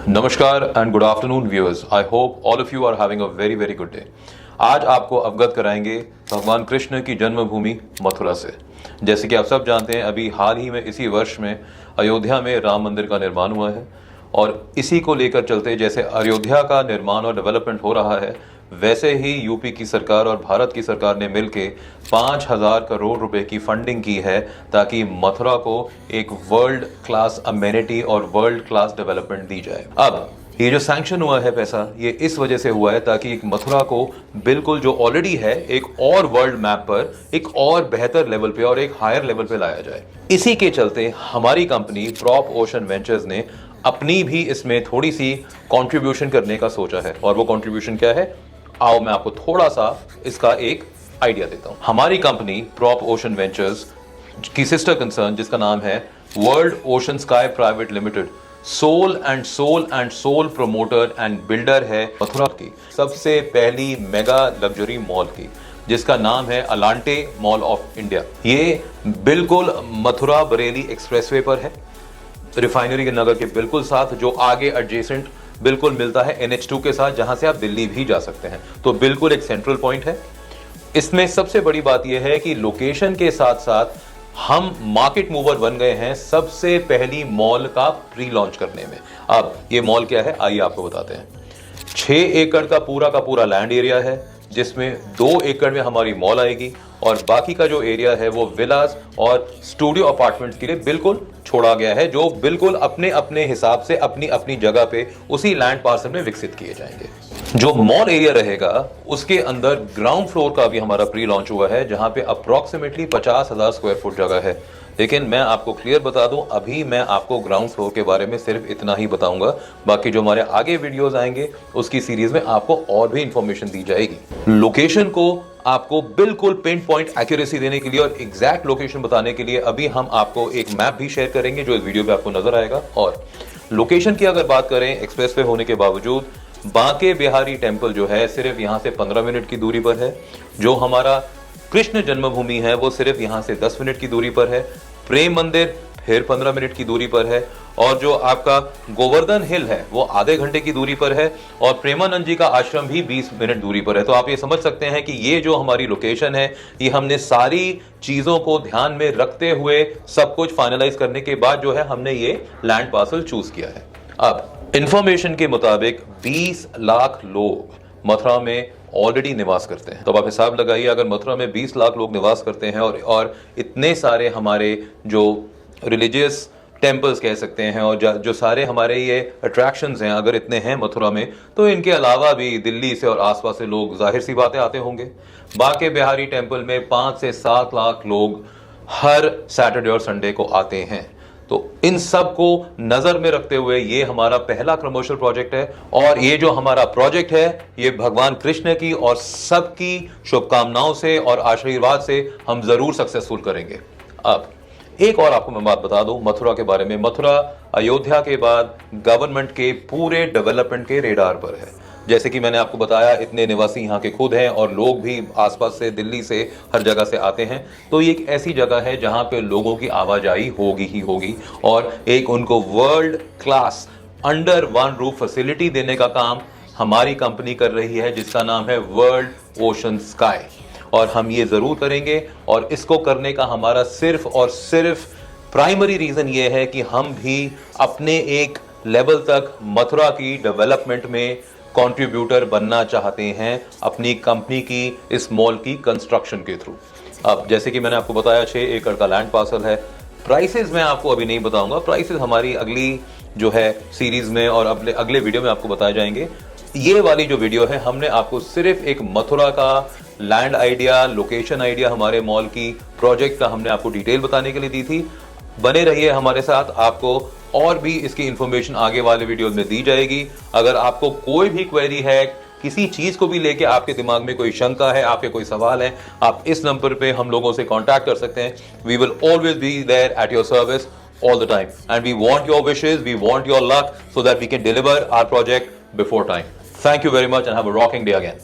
नमस्कार and good afternoon viewers. I hope all of you are having a very very good day. आज आपको अवगत कराएंगे भगवान कृष्ण की जन्मभूमि मथुरा से। जैसे कि आप सब जानते हैं, अभी हाल ही में इसी वर्ष में अयोध्या में राम मंदिर का निर्माण हुआ है और इसी को लेकर चलते जैसे अयोध्या का निर्माण और डेवलपमेंट हो रहा है, वैसे ही यूपी की सरकार और भारत की सरकार ने मिलकर 5,000 करोड़ रुपए की फंडिंग की है ताकि मथुरा को एक वर्ल्ड क्लास अमेनिटी और वर्ल्ड क्लास डेवलपमेंट दी जाए। अब ये जो सैंक्शन हुआ है पैसा, ये इस वजह से हुआ है ताकि एक मथुरा को बिल्कुल जो ऑलरेडी है एक और वर्ल्ड मैप पर एक और बेहतर लेवल पे और एक हायर लेवल पे लाया जाए। इसी के चलते हमारी कंपनी प्रॉप ओशन वेंचर्स ने अपनी भी इसमें थोड़ी सी कंट्रीब्यूशन करने का सोचा है। और वो कंट्रीब्यूशन क्या है, आओ मैं आपको थोड़ा सा इसका एक आइडिया देता हूं। हमारी कंपनी प्रॉप ओशन वेंचर्स की सिस्टर कंसर्न, जिसका नाम है world ocean sky private limited, sole and sole promoter and builder है मथुरा की सबसे पहली मेगा लग्जरी मॉल की, जिसका नाम है अलांटे मॉल ऑफ इंडिया। ये बिल्कुल मथुरा बरेली एक्सप्रेसवे पर है, रिफाइनरी के नगर के बिल्कुल साथ, जो आगे एडजेसेंट बिल्कुल मिलता है NH2 के साथ, जहां से आप दिल्ली भी जा सकते हैं। तो बिल्कुल एक सेंट्रल पॉइंट है। इसमें सबसे बड़ी बात यह है कि लोकेशन के साथ साथ हम मार्केट मूवर बन गए हैं सबसे पहली मॉल का प्री लॉन्च करने में। अब ये मॉल क्या है, आइए आपको बताते हैं। 6 एकड़ का पूरा लैंड एरिया है, जिसमें 2 एकड़ में हमारी मॉल आएगी और बाकी का जो एरिया है वो विलास और स्टूडियो अपार्टमेंट्स के लिए बिल्कुल छोड़ा गया है, जो बिल्कुल अपने अपने हिसाब से अपनी अपनी जगह पे उसी लैंड पार्सल में विकसित किए जाएंगे। जो मॉल एरिया रहेगा उसके अंदर ग्राउंड फ्लोर का भी हमारा प्री लॉन्च हुआ है, जहां पे अप्रोक्सीमेटली 50,000 स्क्वायर फुट जगह है। लेकिन मैं आपको क्लियर बता दूं, अभी मैं आपको ग्राउंड फ्लोर के बारे में सिर्फ इतना ही बताऊंगा। बाकी जो हमारे आगे वीडियोस आएंगे उसकी सीरीज में आपको और भी इंफॉर्मेशन दी जाएगी। लोकेशन को आपको बिल्कुल पिन पॉइंट एक्यूरेसी देने के लिए और एग्जैक्ट लोकेशन बताने के लिए अभी हम आपको एक मैप भी शेयर करेंगे, जो इस वीडियो पे आपको नजर आएगा। और लोकेशन की अगर बात करें, एक्सप्रेस वे होने के बावजूद बांके बिहारी टेम्पल जो है सिर्फ यहां से 15 मिनट की दूरी पर है। जो हमारा कृष्ण जन्मभूमि है वो सिर्फ यहां से 10 मिनट की दूरी पर है। प्रेम मंदिर फिर 15 मिनट की दूरी पर है। और जो आपका गोवर्धन हिल है वो आधे घंटे की दूरी पर है। और प्रेमानंद जी का आश्रम भी 20 मिनट दूरी पर है। तो आप ये समझ सकते हैं कि ये जो हमारी लोकेशन है, ये हमने सारी चीजों को ध्यान में रखते हुए सब कुछ फाइनलाइज करने के बाद जो है हमने ये लैंड पार्सल चूज किया है। अब इंफॉर्मेशन के मुताबिक 20 लाख लोग मथुरा में ऑलरेडी निवास करते हैं। तो आप हिसाब लगाइए, अगर मथुरा में 20 लाख लोग निवास करते हैं और इतने सारे हमारे जो रिलीजियस टेम्पल्स कह सकते हैं और जो सारे हमारे ये अट्रैक्शंस हैं, अगर इतने हैं मथुरा में, तो इनके अलावा भी दिल्ली से और आसपास से लोग जाहिर सी बातें आते होंगे। बांके बिहारी टेम्पल में 5 से 7 लाख लोग हर सैटरडे और संडे को आते हैं। तो इन सब को नजर में रखते हुए ये हमारा पहला कमर्शियल प्रोजेक्ट है। और ये जो हमारा प्रोजेक्ट है ये भगवान कृष्ण की और सबकी शुभकामनाओं से और आशीर्वाद से हम जरूर सक्सेसफुल करेंगे। अब एक और आपको मैं बात बता दूं मथुरा के बारे में। मथुरा अयोध्या के बाद गवर्नमेंट के पूरे डेवलपमेंट के रेडार पर है। जैसे कि मैंने आपको बताया, इतने निवासी यहाँ के खुद हैं और लोग भी आसपास से, दिल्ली से, हर जगह से आते हैं। तो ये एक ऐसी जगह है जहाँ पे लोगों की आवाजाही होगी ही होगी और एक उनको world class under one roof facility देने का काम हमारी कंपनी कर रही है, जिसका नाम है वर्ल्ड ओशन स्काई। और हम ये जरूर करेंगे और इसको करने का हमारा सिर्फ और सिर्फ प्राइमरी रीजन ये है कि हम भी अपने एक लेवल तक मथुरा की डेवलपमेंट में कंट्रीब्यूटर बनना चाहते हैं अपनी कंपनी की इस मॉल की कंस्ट्रक्शन के थ्रू। अब जैसे कि मैंने आपको बताया 6 एकड़ का लैंड पार्सल है। प्राइसेस मैं आपको अभी नहीं बताऊंगा, प्राइसेस हमारी अगली जो है सीरीज में और अगले वीडियो में आपको बताए जाएंगे। ये वाली जो वीडियो है हमने आपको सिर्फ एक मथुरा का लैंड आइडिया, लोकेशन आइडिया, हमारे मॉल की प्रोजेक्ट का हमने आपको डिटेल बताने के लिए दी थी। बने रहिए हमारे साथ, आपको और भी इसकी इंफॉर्मेशन आगे वाले वीडियोस में दी जाएगी। अगर आपको कोई भी क्वेरी है, किसी चीज को भी लेके आपके दिमाग में कोई शंका है, आपके कोई सवाल है, आप इस नंबर पे हम लोगों से कांटेक्ट कर सकते हैं। We will always be there at your service all the time and we want your wishes, we want your luck so that we can deliver our project before time. Thank you very much and have a rocking day again.